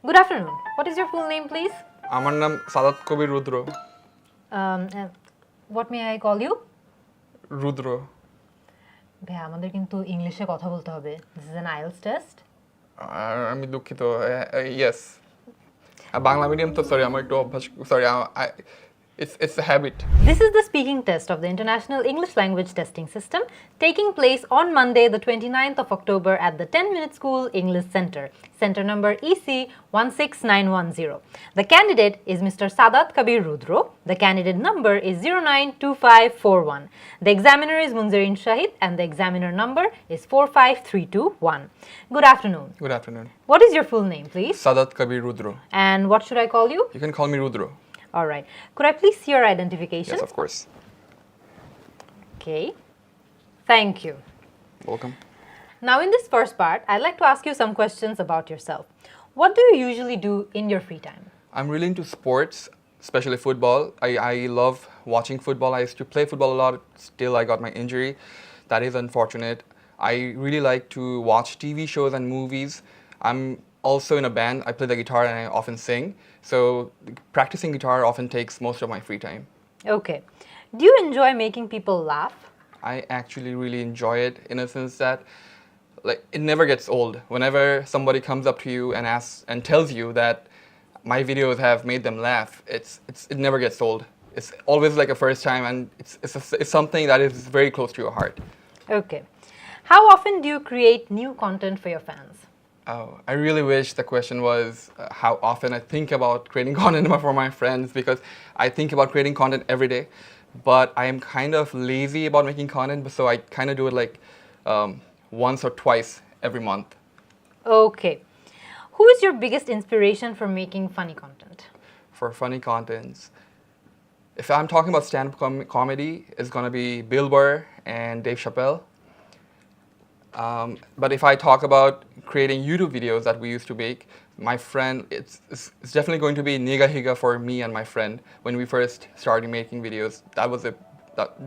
Good afternoon. What is your full name, please? আমার নাম সাদাত কবির রুদ্র। What may I call you? রুদ্র। ভাই আমাদের কিন্তু ইংলিশে কথা বলতে হবে. This is an IELTS test. আর আমি দুঃখিত। ইয়েস। বাংলা মিডিয়াম তো সরি আমার একটু অভ্যাস sorry it's a habit. This is the speaking test of the International English Language Testing System taking place on Monday the 29th of October at the 10-minute school English Center. Center number EC 16910. The candidate is Mr. Sadat Kabir Rudro. The candidate number is 092541. The examiner is Munzereen Shahid and the examiner number is 45321. Good afternoon. Good afternoon. What is your full name, please? Sadat Kabir Rudro. And what should I call you? You can call me Rudro. All right. Could I please see your identification? Yes, of course. Okay. Thank you. Welcome. Now, in this first part, I'd like to ask you some questions about yourself. What do you usually do in your free time? I'm really into sports, especially football. I love watching football. I used to play football a lot. Still, I got my injury. That is unfortunate. I really like to watch TV shows and movies. I'm also in a band. I play the guitar and I often sing. So practicing guitar often takes most of my free time. Okay. Do you enjoy making people laugh? I actually really enjoy it in a sense that like it never gets old. Whenever somebody comes up to you and asks and tells you that my videos have made them laugh, it never gets old. It's always like a first time, and it's something that is very close to your heart. Okay. How often do you create new content for your fans? Oh, I really wish the question was how often I think about creating content for my friends, because I think about creating content every day, but I am kind of lazy about making content, so I kind of do it like once or twice every month. Okay. Who is your biggest inspiration for making funny content? For funny contents, if I'm talking about stand-up comedy, it's going to be Bill Burr and Dave Chappelle. But if I talk about creating YouTube videos that we used to make, my friend, it's definitely going to be Niga Higa for me and my friend. When we first started making videos,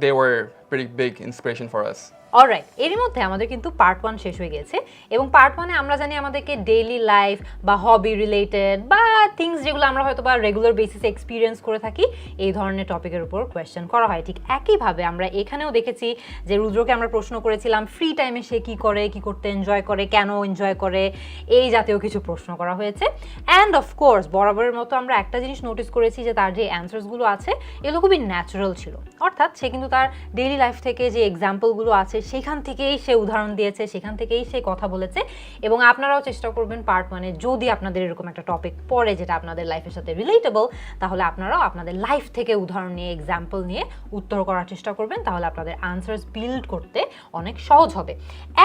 they were pretty big inspiration for us. Alright, এর মধ্যে আমাদের কিন্তু part 1 শেষ হয়ে গেছে এবং part 1 এ আমরা জানি আমাদেরকে ডেইলি লাইফ বা হবি রিলেটেড বা থিংস যেগুলো আমরা হয়তো বা রেগুলার বেসিসে এক্সপিরিয়েন্স করে থাকি এই ধরনের টপিকের উপর কোয়েশ্চেন করা হয়। ঠিক একইভাবে আমরা এখানেও দেখেছি যে রুদ্রকে আমরা প্রশ্ন করেছিলাম ফ্রি টাইমে সে কী করে, কী করতে এনজয় করে, কেন এনজয় করে, এই জাতীয় কিছু প্রশ্ন করা হয়েছে। অ্যান্ড অফকোর্স বরাবরের মতো আমরা একটা জিনিস নোটিস করেছি যে তার যে অ্যান্সার্সগুলো আছে এগুলো খুবই ন্যাচারাল ছিল, অর্থাৎ সে কিন্তু তার ডেইলি লাইফ থেকে যে এক্সাম্পলগুলো আছে সেখান থেকেই সে উদাহরণ দিয়েছে, সেখান থেকেই সে কথা বলেছে। এবং আপনারাও চেষ্টা করবেন পার্ট 1-এ যদি আপনাদের এরকম একটা টপিক পড়ে যেটা আপনাদের লাইফের সাথে রিলেটেবল, তাহলে আপনারাও আপনাদের লাইফ থেকে উদাহরণ নিয়ে এক্সাম্পল নিয়ে উত্তর করার চেষ্টা করবেন, তাহলে আপনাদের আনসার্স বিল্ড করতে অনেক সহজ হবে।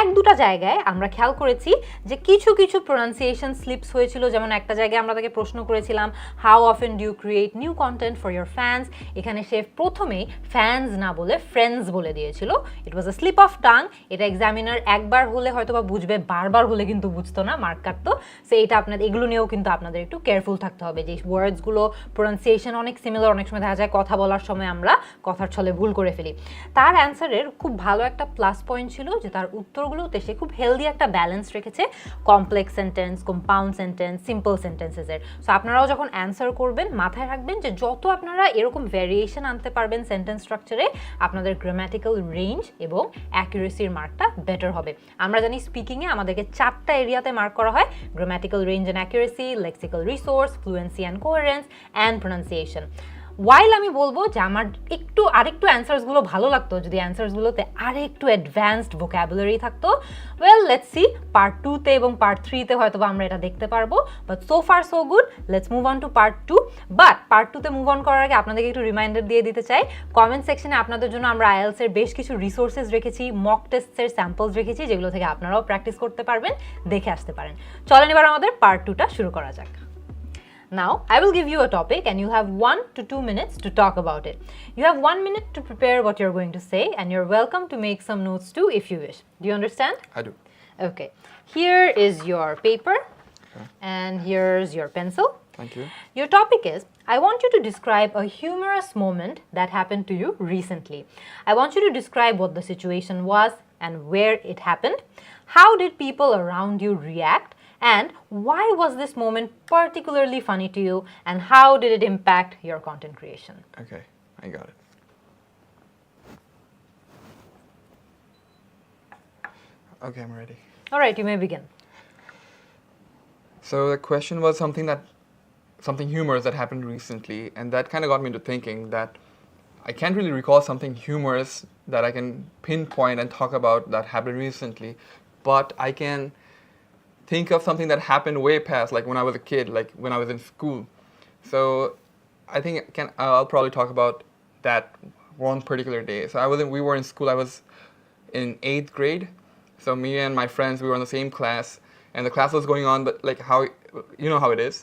এক দুটা জায়গায় আমরা খেয়াল করেছি যে কিছু কিছু প্রোনাউন্সিয়েশন স্লিপস হয়েছিল, যেমন একটা জায়গায় আমরা তাকে প্রশ্ন করেছিলাম how often do you create new content for your fans, এখানে সে প্রথমেই ফ্যান্স না বলে ফ্রেন্ডস বলে দিয়েছিল। It was a slip of tongue. এটা এক্সামিনার একবার হলে হয়তো বা বুঝবে, বারবার হলে কিন্তু বুঝতো না, মার্ক কাটতো। সো এটা আপনাদের এগুলো নিয়েও কিন্তু আপনাদের একটু কেয়ারফুল থাকতে হবে যে ওয়ার্ডসগুলো প্রোনাউন্সিয়েশন অনেক সিমিলার, অনেক সময় দেখা যায় কথা বলার সময় আমরা কথার ছলে ভুল করে ফেলি। তার অ্যান্সারের খুব ভালো একটা প্লাস পয়েন্ট ছিল যে তার উত্তরগুলোতে সে খুব হেলদি একটা ব্যালেন্স রেখেছে complex sentence, compound sentence, simple সেন্টেন্সেসের। সো আপনারাও যখন অ্যান্সার করবেন মাথায় রাখবেন যে যত আপনারা এরকম ভ্যারিয়েশন আনতে পারবেন সেন্টেন্স স্ট্রাকচারে, আপনাদের গ্রামাটিক্যাল রেঞ্জ এবং অ্যাকুরেসির মার্কটা বেটার হবে। আমরা জানি স্পিকিংয়ে আমাদেরকে 4টা এরিয়াতে মার্ক করা হয়: grammatical range and accuracy, lexical resource, fluency and coherence and pronunciation. While আমি বলবো যে আমার আরেকটু অ্যান্সার্সগুলো ভালো লাগতো যদি অ্যান্সার্সগুলোতে আরেকটু অ্যাডভান্সড ভোক্যাবুলারি থাকতো। ওয়েল লেটস সি পার্ট 2-তে এবং পার্ট 3-তে হয়তো আমরা এটা দেখতে পারবো, but so far so good. Let's move on to part 2। But part 2-তে মুভ অন করার আগে আপনাদেরকে একটু রিমাইন্ডার দিয়ে দিতে চাই, কমেন্ট সেকশনে আপনাদের জন্য আমরা আইএলটিএস এর বেশ কিছু রিসোর্সেস রেখেছি, মক টেস্টসের স্যাম্পলস রেখেছি, যেগুলো থেকে আপনারাও প্র্যাকটিস করতে পারবেন, দেখে আসতে পারেন। চলেন এবার আমাদের পার্ট 2টা শুরু করা যাক। Now, I will give you a topic and you have 1 to 2 minutes to talk about it. You have 1 minute to prepare what you're going to say, and you're welcome to make some notes too if you wish. Do you understand? I do. Okay. Here is your paper, and here's your pencil. Thank you. Your topic is, I want you to describe a humorous moment that happened to you recently. I want you to describe what the situation was and where it happened. How did people around you react? and why was this moment particularly funny to you and how did it impact your content creation? Okay, I got it. Okay, I'm ready. All right, you may begin. So the question was something humorous that happened recently, and that kind of got me into thinking that I can't really recall something humorous that I can pinpoint and talk about that happened recently, but I can think of something that happened way past, like when I was a kid, like when I was in school. So I think I'll probably talk about that one particular day. So we were in school. I was in 8th grade. So me and my friends, we were in the same class, and the class was going on, but like you know how it is.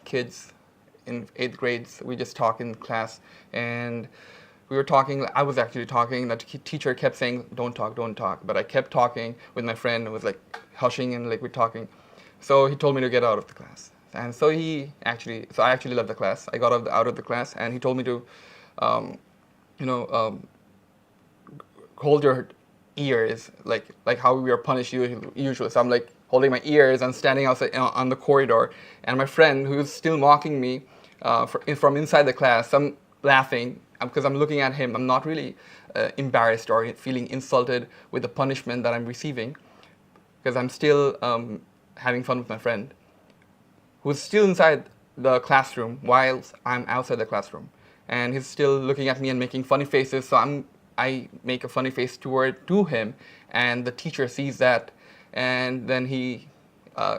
Kids in 8th grades, we just talk in class, and we were talking. I was actually talking. The teacher kept saying, "Don't talk, don't talk," but I kept talking with my friend. It was like hushing and like we're talking. So he told me to get out of the class, and so I actually left the class. I got out of the class, and he told me to, hold your ears, like how we are punished usually. So I'm like holding my ears and standing outside on the corridor, and my friend, who's still mocking me from inside the class, I'm laughing because I'm looking at him. I'm not really embarrassed or feeling insulted with the punishment that I'm receiving, because I'm still having fun with my friend, who's still inside the classroom while I'm outside the classroom, and he's still looking at me and making funny faces. So I make a funny face to him, and the teacher sees that, and then he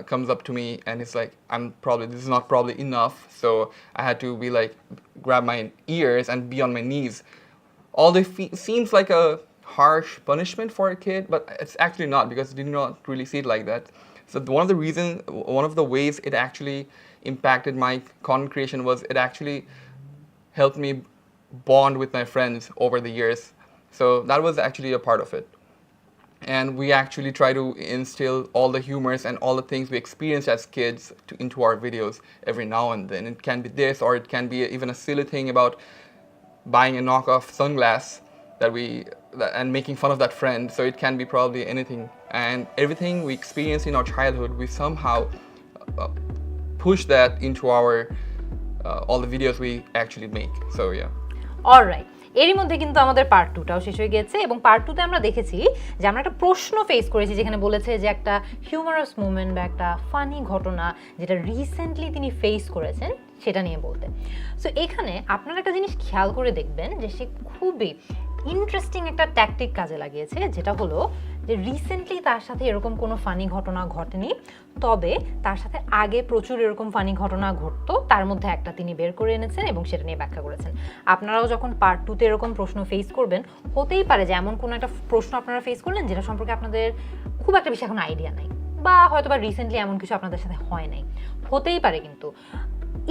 comes up to me and he's like, this is not probably enough. So I had to be like, grab my ears and be on my knees. Although it seems like a harsh punishment for a kid, but it's actually not, because I did not really see it like that. So one of the ways it actually impacted my content creation was it actually helped me bond with my friends over the years. So that was actually a part of it. And we actually try to instill all the humors and all the things we experienced as kids into our videos every now and then. It can be this, or it can be even a silly thing about buying a knockoff sunglass and making fun of that friend. So it can be probably anything. And everything we experienced in our childhood, we somehow push that into all the videos we actually make. So yeah. All right. এরই মধ্যে কিন্তু আমাদের part 2টাও শেষ হয়ে গেছে, এবং part 2তে আমরা দেখেছি যে আমরা একটা প্রশ্ন ফেস করেছি যেখানে বলেছে যে একটা হিউমারাস মোমেন্ট বা একটা ফানি ঘটনা যেটা রিসেন্টলি তিনি ফেস করেছেন সেটা নিয়ে বলতে। সো এখানে আপনারা একটা জিনিস খেয়াল করে দেখবেন যে সে খুবই ইন্টারেস্টিং একটা ট্যাকটিক কাজে লাগিয়েছে, যেটা হলো যে রিসেন্টলি তার সাথে এরকম কোনো ফানি ঘটনা ঘটেনি, তবে তার সাথে আগে প্রচুর এরকম ফানি ঘটনা ঘটতো, তার মধ্যে একটা তিনি বের করে এনেছেন এবং সেটা নিয়ে ব্যাখ্যা করেছেন। আপনারাও যখন পার্ট 2তে এরকম প্রশ্ন ফেস করবেন, হতেই পারে যে এমন কোনো একটা প্রশ্ন আপনারা ফেস করলেন যেটা সম্পর্কে আপনাদের খুব একটা বেশি এখন আইডিয়া নাই, বা হয়তো বা রিসেন্টলি এমন কিছু আপনাদের সাথে হয় নাই, হতেই পারে। কিন্তু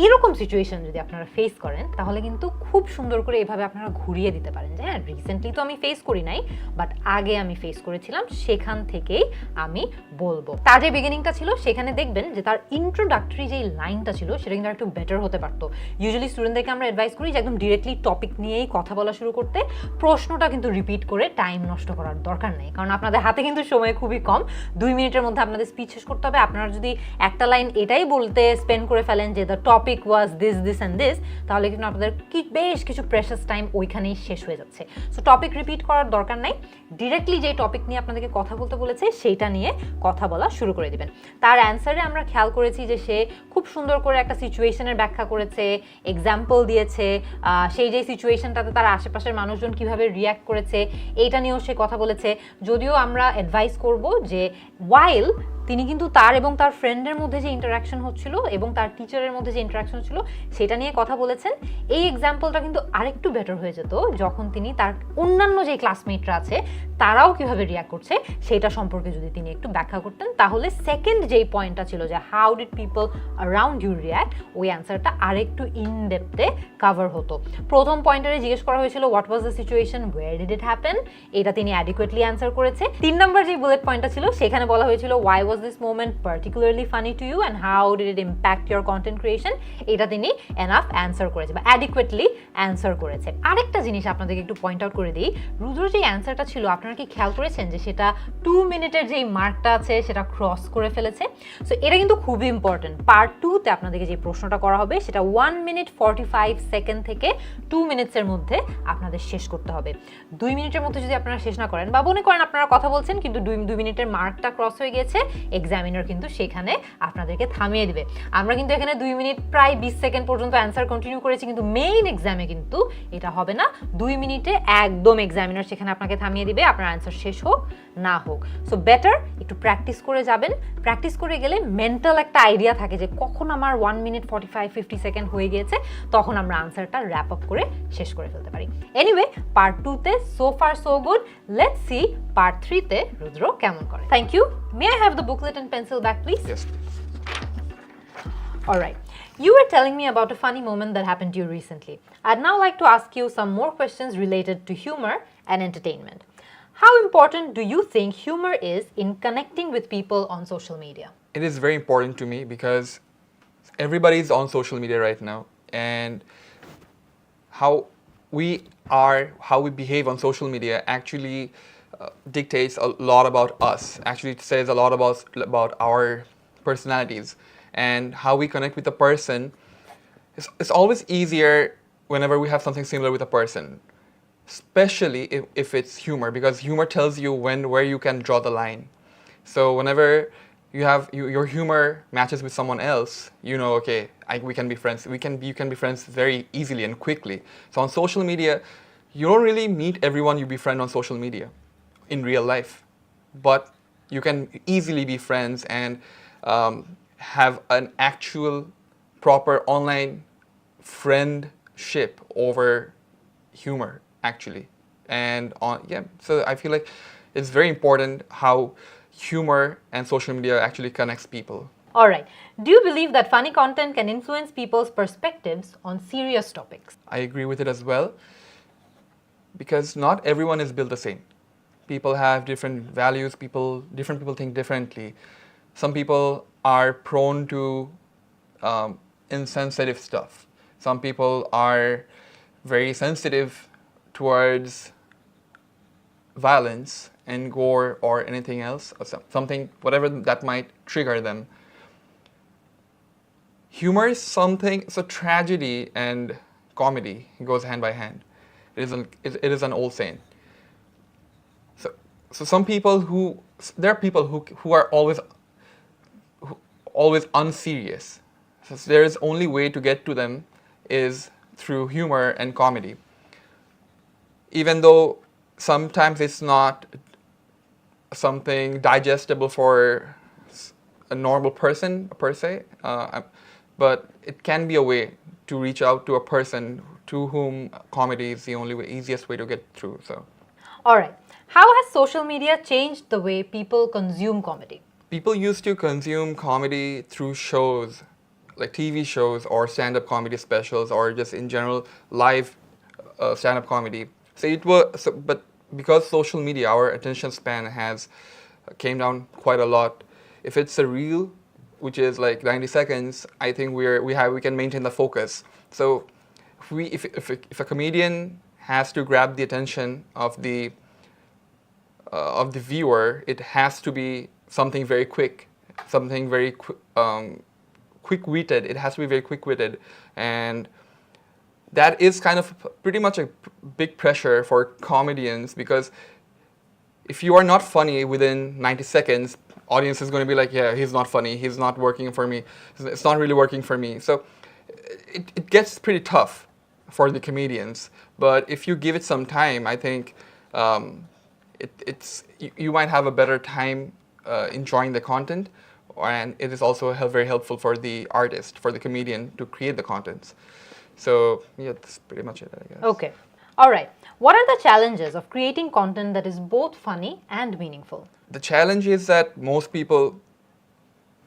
এরকম সিচুয়েশন যদি আপনারা ফেস করেন তাহলে কিন্তু খুব সুন্দর করে এভাবে আপনারা ঘুরিয়ে দিতে পারেন যে হ্যাঁ, রিসেন্টলি তো আমি ফেস করি নাই, বাট আগে আমি ফেস করেছিলাম, সেখান থেকেই আমি বলবো। তার যে বিগিনিংটা ছিল সেখানে দেখবেন যে তার ইন্ট্রোডাক্টরি যে লাইনটা ছিল সেটা কিন্তু একটু বেটার হতে পারতো। ইউজুয়ালি স্টুডেন্টদেরকে আমরা অ্যাডভাইস করি যে একদম ডিরেক্টলি টপিক নিয়েই কথা বলা শুরু করতে, প্রশ্নটা কিন্তু রিপিট করে টাইম নষ্ট করার দরকার নেই, কারণ আপনাদের হাতে কিন্তু সময় খুবই কম। 2 মিনিটের মধ্যে আপনাদের স্পিচ শেষ করতে হবে। আপনারা যদি একটা লাইন এটাই বলতে স্পেন্ড করে ফেলেন যে the topic was this and this, তাহলে কিন্তু আপনাদের বেশ কিছু প্রেশাস টাইম ওইখানেই শেষ হয়ে যাচ্ছে। সো টপিক রিপিট করার দরকার নাই, ডিরেক্টলি যে টপিক নিয়ে আপনাদেরকে কথা বলতে বলেছে সেইটা নিয়ে কথা বলা শুরু করে দিবেন। তার অ্যান্সারে আমরা খেয়াল করেছি যে সে খুব সুন্দর করে একটা সিচুয়েশনের ব্যাখ্যা করেছে, এক্সাম্পল দিয়েছে, সেই যে সিচুয়েশনটাতে তার আশেপাশের মানুষজন কিভাবে রিয়্যাক্ট করেছে এইটা নিয়েও সে কথা বলেছে। যদিও আমরা অ্যাডভাইস করব যে ওয়াইল তিনি কিন্তু তার এবং তার ফ্রেন্ডের মধ্যে যে ইন্টারাকশন হচ্ছিল এবং তার টিচারের মধ্যে যে ইন্টারাকশন হচ্ছিল সেটা নিয়ে কথা বলেছেন। এই এক্সাম্পলটা কিন্তু আরেকটু বেটার হয়ে যেত যখন তিনি তার অন্যান্য যে ক্লাসমেটরা আছে তারাও কিভাবে রিয়াক্ট করছে সেটা সম্পর্কে যদি তিনি একটু ব্যাখ্যা করতেন, তাহলে সেকেন্ড যেই পয়েন্টটা ছিল যে how did people around you react, ওই অ্যান্সারটা আরেকটু ইন ডেপথে কাভার হতো। প্রথম পয়েন্টারে জিজ্ঞেস করা হয়েছিল what was the situation, wire did it happen, এটা তিনি অ্যাডিকুয়েটলি অ্যান্সার করেছে। 3 নম্বর যে বুলেট পয়েন্টটা ছিল সেখানে বলা হয়েছিল Y was this moment particularly funny to you and how did it impact your content creation? এটা তিনি এনাফ অ্যান্সার করেছে বা অ্যাডিকুয়েটলি অ্যান্সার করেছে। আরেকটা জিনিস আপনাদেরকে একটু পয়েন্ট আউট করে দিই, রুদ্র যে অ্যান্সারটা ছিল আপনারা কি খেয়াল করেছেন যে সেটা 2 মিনিটের যেই মার্কটা আছে সেটা ক্রস করে ফেলেছে। সো এটা কিন্তু খুবই ইম্পর্টেন্ট। পার্ট 2তে আপনাদেরকে যে প্রশ্নটা করা হবে সেটা 1 মিনিট 45 সেকেন্ড থেকে 2 মিনিটসের মধ্যে আপনাদের শেষ করতে হবে। 2 মিনিটের মধ্যে যদি আপনারা শেষ না করেন বা মনে করেন আপনারা কথা বলছেন কিন্তু 2 মিনিটের মার্কটা ক্রস হয়ে গেছে, এক্সামিনার কিন্তু সেখানে আপনাদেরকে থামিয়ে দিবে। আমরা কিন্তু এখানে 2 মিনিট প্রায় 20 সেকেন্ড পর্যন্ত অ্যান্সার কন্টিনিউ করেছি, কিন্তু মেইন এক্সামে কিন্তু এটা হবে না। 2 মিনিটে একদম এক্সামিনার সেখানে আপনাকে থামিয়ে দিবে, আপনার অ্যান্সার শেষ হোক না হোক। সো বেটার একটু প্র্যাকটিস করে যাবেন। প্র্যাকটিস করে গেলে মেন্টাল একটা আইডিয়া থাকে যে কখন আমার 1 মিনিট 45-50 সেকেন্ড হয়ে গিয়েছে, তখন আমরা আনসারটা র্যাপ আপ করে শেষ করে ফেলতে পারি। এনিওয়ে, পার্ট 2তে so far so good. Let's see part 3তে রুদ্র কেমন করে। Thank you. May I have the booklet and pencil back please? Yes, please. Alright, you were telling me about a funny moment that happened to you recently. I'd now like to ask you some more questions related to humor and entertainment. How important do you think humor is in connecting with people on social media? It is very important to me because everybody is on social media right now, and how we behave on social media actually dictates a lot about us. Actually, it says a lot about our personalities and how we connect with a person. It's always easier whenever we have something similar with a person, especially if it's humor, because humor tells you where you can draw the line. So whenever your humor matches with someone else, you know, okay, we can be friends. You can be friends very easily and quickly. So on social media, you don't really meet everyone you befriend on social media in real life, but you can easily be friends and have an actual proper online friendship over humor, actually. And so I feel like it's very important how humor and social media actually connects people. Alright, do you believe that funny content can influence people's perspectives on serious topics? I agree with it as well, because not everyone is built the same. People have different values, different people think differently. Some people are prone to insensitive stuff. Some people are very sensitive towards violence and gore or anything else, or something, whatever that might trigger them. Humor is something, so tragedy and comedy goes hand by hand. It is an old saying. So there are people who are always unserious. So there is only way to get to them is through humor and comedy. Even though sometimes it's not something digestible for a normal person per se, but it can be a way to reach out to a person to whom comedy is the only way, easiest way to get through. So, Alright, how has social media changed the way people consume comedy? People used to consume comedy through shows, like TV shows or stand-up comedy specials, or just in general live stand-up comedy. But because social media, our attention span has came down quite a lot. If it's a reel, which is like 90 seconds, I think we can maintain the focus. So if a comedian has to grab the attention of the viewer, it has to be something very quick, something very quick-witted. It has to be very quick-witted, and that is kind of pretty much a big pressure for comedians, because if you are not funny within 90 seconds, audience is going to be like, yeah, he's not funny, he's not working for me, it's not really working for me. So it gets pretty tough for the comedians. But if you give it some time, I think you might have a better time enjoying the content, and it is also very helpful for the artist, for the comedian, to create the contents. So yeah, that's pretty much it, I guess. Okay, alright. What are the challenges of creating content that is both funny and meaningful? The challenge is that most people,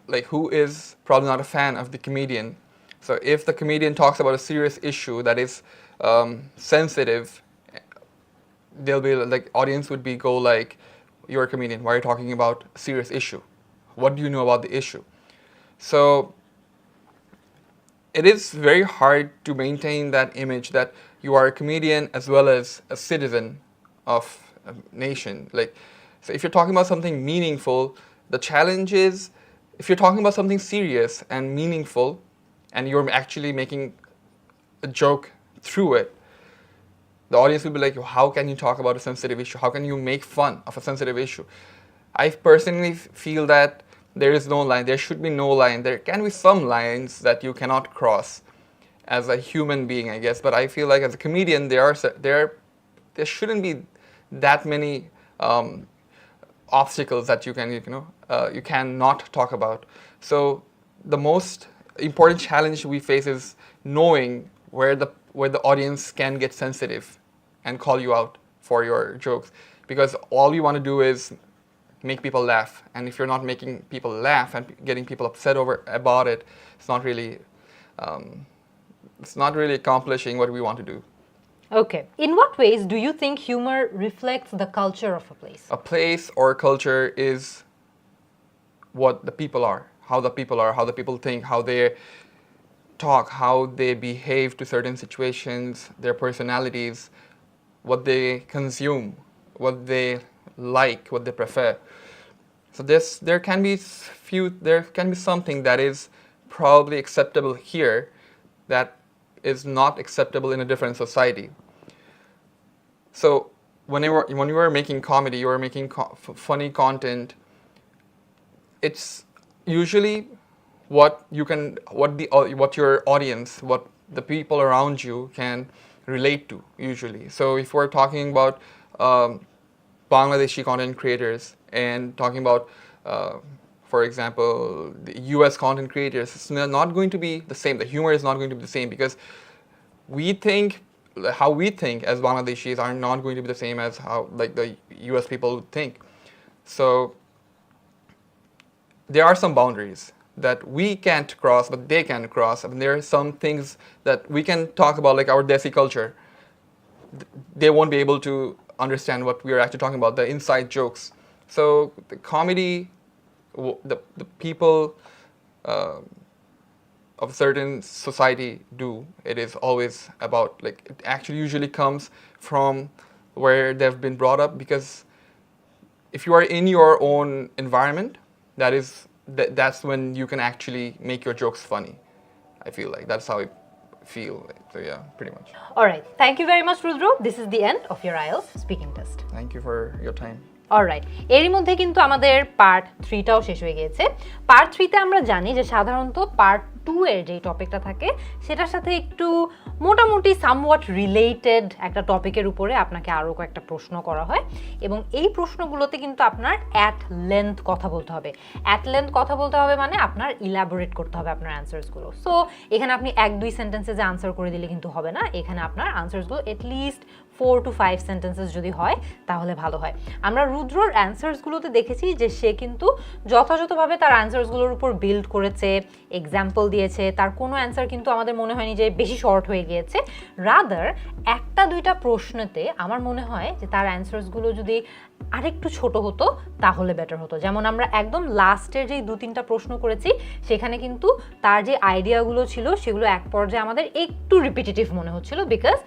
like, who is probably not a fan of the comedian, so if the comedian talks about a serious issue that is sensitive, they'll be like, audience would go like, you're a comedian, why are you talking about a serious issue? what do you know about the issue? So it is very hard to maintain that image that you are a comedian as well as a citizen of a nation. Like, so if you're talking about something meaningful, the challenge is if you're talking about something serious and meaningful and you're actually making a joke through it, the audience will be like, how can you talk about a sensitive issue? How can you make fun of a sensitive issue? I personally feel that there is no line. There should be no line. There can be some lines that you cannot cross as a human being, I guess. But I feel like as a comedian, there shouldn't be that many obstacles that you cannot talk about. So the most important challenge we face is knowing where the audience can get sensitive and call you out for your jokes, because all you want to do is make people laugh, and if you're not making people laugh and getting people upset about it, it's not really accomplishing what we want to do. Okay. In what ways do you think humor reflects the culture of a place? A place or a culture is what the people are, how the people think, how they talk, how they behave to certain situations, their personalities, what they consume, what they like, what they prefer. So there can be something that is probably acceptable here that is not acceptable in a different society. So when you are making comedy, you are making funny content, it's usually what your audience, what the people around you can relate to usually. So if we're talking about Bangladeshi content creators and talking about, for example, the US content creators, it's not going to be the same. The humor is not going to be the same because how we think as Bangladeshis are not going to be the same as how like the US people think. So there are some boundaries that we can't cross, but they can cross. I mean, there are some things that we can talk about, like our Desi culture. They won't be able to understand what we are actually talking about, the inside jokes. So the comedy, the people of certain society do, it is always about, like, it actually usually comes from where they've been brought up, because if you are in your own environment, that's when you can actually make your jokes funny. I feel like that's how I feel. So yeah, pretty much. All right. Thank you very much, Rudro. This is the end of your IELTS speaking test. Thank you for your time. Alright, এরই মধ্যে কিন্তু আমাদের part 3টাও শেষ হয়ে গিয়েছে। Part 3তে আমরা জানি যে সাধারণত পার্ট 2 এর যে টপিকটা থাকে সেটার সাথে একটু মোটামুটি সামওয়াট রিলেটেড একটা টপিকের উপরে আপনাকে আরও কয়েকটা প্রশ্ন করা হয়, এবং এই প্রশ্নগুলোতে কিন্তু আপনার অ্যাট লেন্থ কথা বলতে হবে। অ্যাট লেন্থ কথা বলতে হবে মানে আপনার ইলাবোরেট করতে হবে আপনার অ্যান্সার্সগুলো। সো এখানে আপনি 1-2 সেন্টেন্সে যে আনসার করে দিলে কিন্তু হবে না, এখানে আপনার আনসার্সগুলো এটলিস্ট 4 to 5 সেন্টেন্সেস যদি হয় তাহলে ভালো হয়। আমরা রুদ্রর অ্যান্সার্সগুলোতে দেখেছি যে সে কিন্তু যথাযথভাবে তার অ্যান্সার্সগুলোর উপর বিল্ড করেছে, এক্সাম্পল দিয়েছে, তার কোনো অ্যান্সার কিন্তু আমাদের মনে হয়নি যে বেশি শর্ট হয়ে গিয়েছে। রাদার 1-2টা প্রশ্নতে আমার মনে হয় যে তার অ্যান্সার্সগুলো যদি আরেকটু ছোট হতো তাহলে বেটার হতো। যেমন আমরা একদম লাস্টের যেই 2-3টা প্রশ্ন করেছি সেখানে কিন্তু তার যে আইডিয়াগুলো ছিল সেগুলো এক পর্যায়ে আমাদের একটু রিপিটেটিভ মনে হচ্ছিল, বিকজ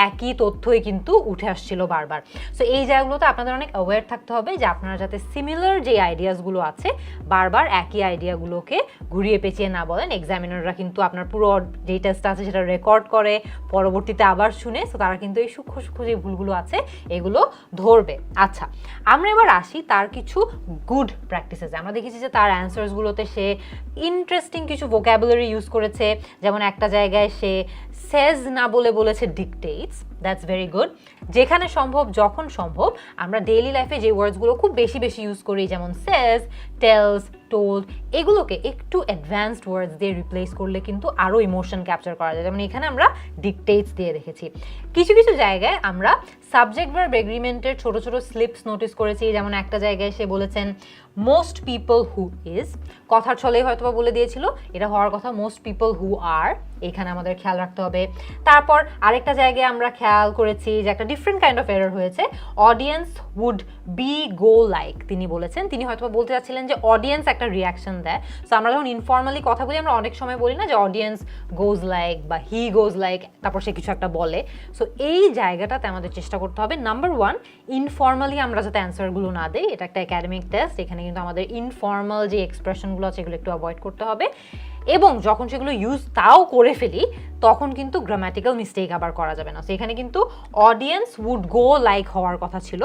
একই তথ্যই কিন্তু উঠে আসছিল বারবার। সো এই জায়গাগুলোতে আপনাদের অনেক অ্যাওয়্যার থাকতে হবে যে আপনারা যাতে সিমিলার যে আইডিয়াসগুলো আছে বারবার একই আইডিয়াগুলোকে ঘুরিয়ে পেঁচিয়ে না বলেন। এক্সামিনাররা কিন্তু আপনার পুরো যে টেস্টটা আছে সেটা রেকর্ড করে পরবর্তীতে আবার শুনে, সো তারা কিন্তু এই সূক্ষ্ম সূক্ষ্ম যে ভুলগুলো আছে এগুলো ধরবে। আচ্ছা, আমরা এবার আসি তার কিছু গুড প্র্যাকটিসেস। আমরা দেখেছি যে তার অ্যান্সার্সগুলোতে সে ইন্টারেস্টিং কিছু ভোক্যাবুলারি ইউজ করেছে, যেমন একটা জায়গায় সে সেজ না বলেছে ডিকটেটস, দ্যাটস ভেরি গুড। যেখানে সম্ভব, যখন সম্ভব, আমরা ডেইলি লাইফে যে ওয়ার্ডসগুলো খুব বেশি ইউজ করি যেমন সেজ, টেলস, টোল্ড, এগুলোকে একটু অ্যাডভান্সড ওয়ার্ডস দিয়ে রিপ্লেস করলে কিন্তু আরও ইমোশন ক্যাপচার করা যায়। যেমন এখানে আমরা ডিকটেটস দিয়ে রেখেছি। কিছু কিছু জায়গায় আমরা সাবজেক্ট ভার্ব এগ্রিমেন্টের ছোট ছোট স্লিপস নোটিস করেছি, যেমন একটা জায়গায় সে বলেছেন মোস্ট পিপল হু ইজ, কথার ছলেই হয়তো বলে দিয়েছিল এটা হওয়ার কথা মোস্ট পিপল হু আর, এখানে আমাদের খেয়াল রাখতে হবে। তারপর আরেকটা জায়গায় আমরা খেয়াল খেয়াল করেছি যে একটা ডিফারেন্ট কাইন্ড অফ এরর হয়েছে। Audience would be go like তিনি বলেছেন, তিনি হয়তো বলতে চাচ্ছিলেন যে অডিয়েন্স একটা রিয়াকশন দেয়। সো আমরা যখন ইনফর্মালি কথা বলি আমরা অনেক সময় বলি না যে অডিয়েন্স গোজ লাইক বা হি গোজ লাইক, তারপর সে কিছু একটা বলে। সো এই জায়গাটাতে আমাদের চেষ্টা করতে হবে নাম্বার 1 ইনফর্মালি আমরা যাতে অ্যান্সারগুলো না দিই। এটা একটা একাডেমিক টেস্ট, এখানে কিন্তু আমাদের ইনফর্মাল যে এক্সপ্রেশনগুলো আছে এগুলো একটু অ্যাভয়েড করতে হবে। এবং যখন সেগুলো ইউজ তাও করে ফেলি তখন কিন্তু গ্রামাটিক্যাল মিস্টেক আবার করা যাবে না। সো এখানে কিন্তু অডিয়েন্স উড গো লাইক হওয়ার কথা ছিল,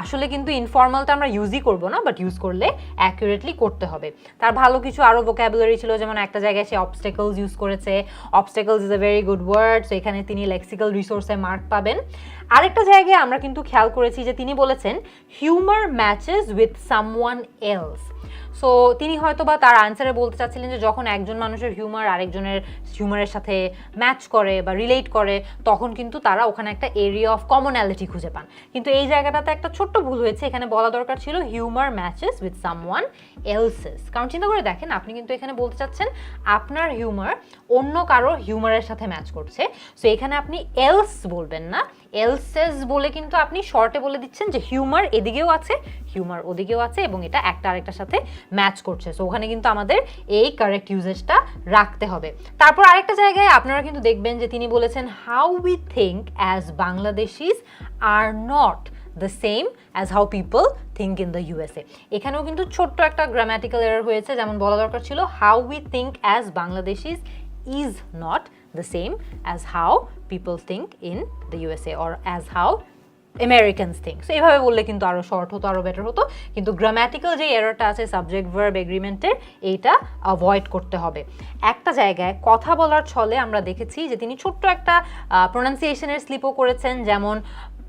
আসলে কিন্তু ইনফর্মালটা আমরা ইউজই করবো না, বাট ইউজ করলে অ্যাকুরেটলি করতে হবে। তার ভালো কিছু আরও ভোকাবুলারি ছিল, যেমন একটা জায়গায় সে অবস্টেকলস ইউজ করেছে, obstacles is a very good word, so এখানে তিনি লেক্সিক্যাল রিসোর্সে মার্ক পাবেন। আরেকটা জায়গায় আমরা কিন্তু খেয়াল করেছি যে তিনি বলেছেন humour matches with someone else. So তিনি হয়তো বা তার আনসারে বলতে চাচ্ছিলেন যে যখন একজন মানুষের হিউমার আরেকজনের হিউমারের সাথে ম্যাচ করে বা রিলেট করে তখন কিন্তু তারা ওখানে একটা এরিয়া অফ কমনালিটি খুঁজে পান। কিন্তু এই জায়গাটাতে একটা ছোট্ট ভুল হয়েছে, এখানে বলা দরকার ছিল humour matches with someone else's. কারণ চিন্তা করে দেখেন, আপনি কিন্তু এখানে বলতে চাচ্ছেন আপনার হিউমার অন্য কারো হিউমারের সাথে ম্যাচ করছে। সো এখানে আপনি এলস বলবেন না, এলসেস বলে কিন্তু আপনি শর্টে বলে দিচ্ছেন যে হিউমার এদিকেও আছে, হিউমার ওদিকেও আছে এবং এটা একটা আরেকটার সাথে ম্যাচ করছে। সো ওখানে কিন্তু আমাদের এই কারেক্ট ইউজেজটা রাখতে হবে। তারপর আরেকটা জায়গায় আপনারা কিন্তু দেখবেন যে তিনি বলেছেন how we think as বাংলাদেশিস are not the same as how people think in the USA. এখানেও কিন্তু ছোট্ট একটা গ্রামাটিক্যাল এরর হয়েছে, যেমন বলা দরকার ছিল how we think as Bangladeshis is not the same as how people think in the USA or as how Americans think. So এইভাবে বললে কিন্তু আরও শর্ট হতো, আরও বেটার হতো। কিন্তু গ্রামাটিক্যাল যে এররটা আছে সাবজেক্ট ভার্ব এগ্রিমেন্টের, এইটা অ্যাভয়েড করতে হবে। একটা জায়গায় কথা বলার ছলে আমরা দেখেছি যে তিনি ছোট্ট একটা প্রোনাউন্সিয়েশনের স্লিপও করেছেন, যেমন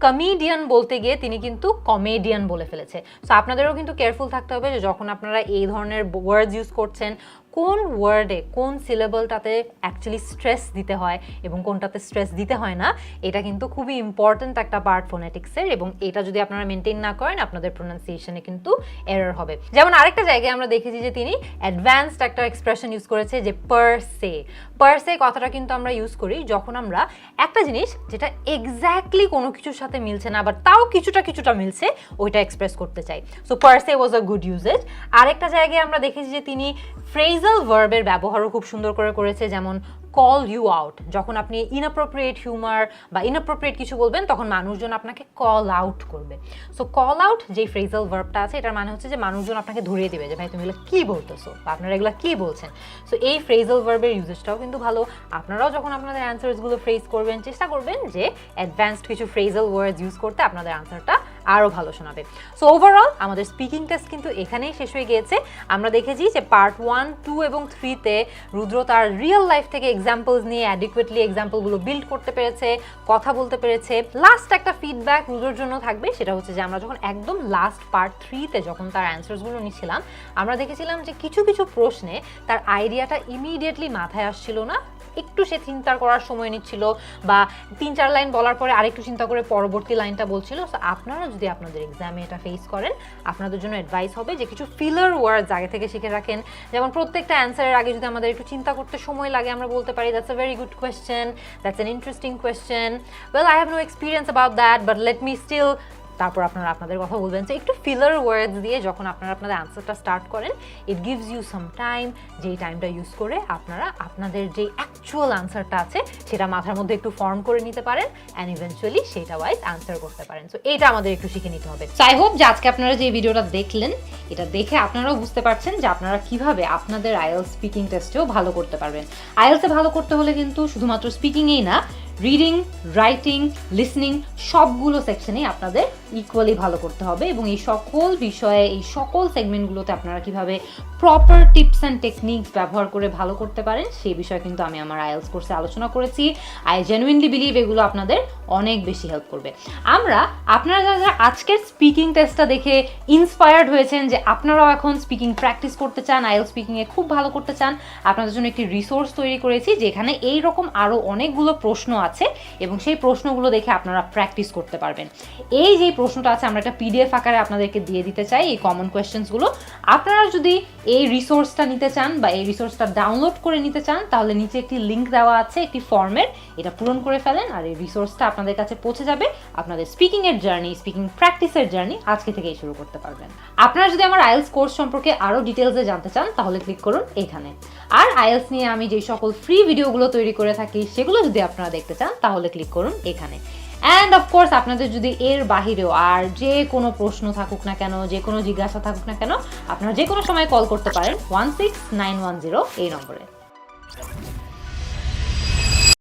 কমেডিয়ান বলতে গিয়ে তিনি কিন্তু কমেডিয়ান বলে ফেলেছে। সো আপনাদেরও কিন্তু কেয়ারফুল থাকতে হবে যে যখন আপনারা এই ধরনের ওয়ার্ডস ইউজ করছেন কোন ওয়ার্ডে কোন সিলেবলটাতে অ্যাকচুয়ালি স্ট্রেস দিতে হয় এবং কোনটাতে স্ট্রেস দিতে হয় না। এটা কিন্তু খুবই ইম্পর্ট্যান্ট একটা পার্ট ফোনেটিক্সের, এবং এটা যদি আপনারা মেনটেন না করেন আপনাদের প্রোনাউন্সিয়েশনে কিন্তু এরর হবে। যেমন আরেকটা জায়গায় আমরা দেখেছি যে তিনি অ্যাডভান্সড একটা এক্সপ্রেশন ইউজ করেছে যে পার সে। পার সে কথাটা কিন্তু আমরা ইউজ করি যখন আমরা একটা জিনিস যেটা এক্স্যাক্টলি কোনো কিছুর সাথে মিলছে না বাট তাও কিছুটা মিলছে ওইটা এক্সপ্রেস করতে চাই। So per say was a good uses. আরেকটা জায়গায় আমরা দেখেছি যে তিনি ফ্রেজাল ভার্বের ব্যবহারও খুব সুন্দর করে করেছে, যেমন কল ইউ আউট। যখন আপনি ইনঅ্যাপ্রোপ্রিয়েট হিউমার বা ইনঅ্যাপ্রোপ্রিয়েট কিছু বলবেন তখন মানুষজন আপনাকে কল আউট করবে। সো কল আউট যেই ফ্রেজাল ভার্বটা আছে এটার মানে হচ্ছে যে মানুষজন আপনাকে ধরিয়ে দেবে যে ভাই তুমি এগুলো কী বলতেছো বা আপনারা এগুলো কী বলছেন। সো এই ফ্রেজাল ভার্বের ইউজেসটাও কিন্তু ভালো। আপনারাও যখন আপনাদের অ্যান্সার্সগুলো ফ্রেজ করবেন চেষ্টা করবেন যে অ্যাডভান্সড কিছু ফ্রেজাল ওয়ার্ডস ইউজ করতে, আপনাদের অ্যান্সারটা আরও ভালো শোনাবে। সো ওভারঅল আমাদের স্পিকিং টেস্ট কিন্তু এখানেই শেষ হয়ে গিয়েছে। আমরা দেখেছি যে পার্ট 1, 2 এবং 3-তে রুদ্র তার রিয়েল লাইফ থেকে এক্সাম্পলস নিয়ে অ্যাডিকুয়েটলি এক্সাম্পলগুলো বিল্ড করতে পেরেছে, কথা বলতে পেরেছে। লাস্ট একটা ফিডব্যাক রুদ্রর জন্য থাকবে, সেটা হচ্ছে যে আমরা যখন একদম লাস্ট পার্ট 3-তে যখন তার অ্যান্সার্সগুলো নিচ্ছিলাম আমরা দেখেছিলাম যে কিছু কিছু প্রশ্নে তার আইডিয়াটা ইমিডিয়েটলি মাথায় আসছিল না, একটু সে চিন্তা করার সময় নিচ্ছিল বা 3-4 লাইন বলার পরে আরেকটু চিন্তা করে পরবর্তী লাইনটা বলছিল। সো আপনারা যদি আপনাদের এক্সামে এটা ফেস করেন আপনাদের জন্য অ্যাডভাইস হবে যে কিছু ফিলার ওয়ার্ডস আগে থেকে শিখে রাখেন। যেমন প্রত্যেকটা অ্যান্সারের আগে যদি আমাদের একটু চিন্তা করতে সময় লাগে আমরা বলতে পারি that's a very good question, that's an interesting question, well I have no experience about that but let me still, তারপর আপনারা আপনাদের কথা বলবেন। তো একটু ফিলার ওয়ার্ডস দিয়ে যখন আপনারা আপনাদের আনসারটা স্টার্ট করেন it gives you some time, যেই টাইমটা ইউজ করে আপনারা আপনাদের যে অ্যাকচুয়াল আনসারটা আছে সেটা মাথার মধ্যে একটু ফর্ম করে নিতে পারেন অ্যান্ড ইভেনচুয়ালি সেটা ওয়াইজ আনসার করতে পারেন। সো এইটা আমাদের একটু শিখে নিতে হবে। সো আই হোপ যে আজকে আপনারা যে ভিডিওটা দেখলেন এটা দেখে আপনারাও বুঝতে পারছেন যে আপনারা কিভাবে আপনাদের আইএলটিএস স্পিকিং টেস্টেও ভালো করতে পারবেন। আইএলটিএসে ভালো করতে হলে কিন্তু শুধুমাত্র স্পিকিংয়েই না, রিডিং, রাইটিং, লিসনিং সবগুলো সেকশনেই আপনাদের ইকুয়ালি ভালো করতে হবে, এবং এই সকল বিষয়ে এই সকল সেগমেন্টগুলোতে আপনারা কিভাবে প্রপার টিপস অ্যান্ড টেকনিকস ব্যবহার করে ভালো করতে পারেন সেই বিষয়ে কিন্তু আমি আমার আইএলটিএস কোর্সে আলোচনা করেছি। আই জেনুইনলি বিলিভ এগুলো আপনাদের অনেক বেশি হেল্প করবে। আপনারা যারা আজকের স্পিকিং টেস্টটা দেখে ইন্সপায়ার্ড হয়েছেন যে আপনারাও এখন স্পিকিং প্র্যাকটিস করতে চান, আইএলটিএস স্পিকিংয়ে খুব ভালো করতে চান, আপনাদের জন্য একটি রিসোর্স তৈরি করেছি যেখানে এইরকম আরও অনেকগুলো প্রশ্ন আছে এবং সেই প্রশ্নগুলো দেখে আপনারা প্র্যাকটিস করতে পারবেন। এই যে প্রশ্নটা আছে আমরা একটা পিডিএফ আকারে আপনাদেরকে দিয়ে দিতে চাই, এই কমন কোয়েশ্চেন্সগুলো আপনারা যদি এই রিসোর্সটা নিতে চান বা এই রিসোর্সটা ডাউনলোড করে নিতে চান, তাহলে নিচে একটি লিঙ্ক দেওয়া আছে একটি ফর্মের, এটা পূরণ করে ফেলেন আর এই রিসোর্সটা আপনাদের কাছে পৌঁছে যাবে। আপনাদের স্পিকিংয়ের জার্নি, স্পিকিং প্র্যাকটিসের জার্নি আজকে থেকেই শুরু করতে পারবেন। আপনারা যদি আমার আইএলটিএস কোর্স সম্পর্কে আরও ডিটেলসে জানতে চান তাহলে ক্লিক করুন এখানে। আর আইএলটিএস নিয়ে আমি যে সকল ফ্রি ভিডিওগুলো তৈরি করে থাকি সেগুলো যদি আপনারা দেখতে চান তাহলে ক্লিক করুন এখানে। অ্যান্ড অফকোর্স আপনাদের যদি এর বাহিরেও আর যে কোনো প্রশ্ন থাকুক না কেন, যে কোনো জিজ্ঞাসা থাকুক না কেন, আপনারা যে কোনো সময় কল করতে পারেন 16910 এই নম্বরে।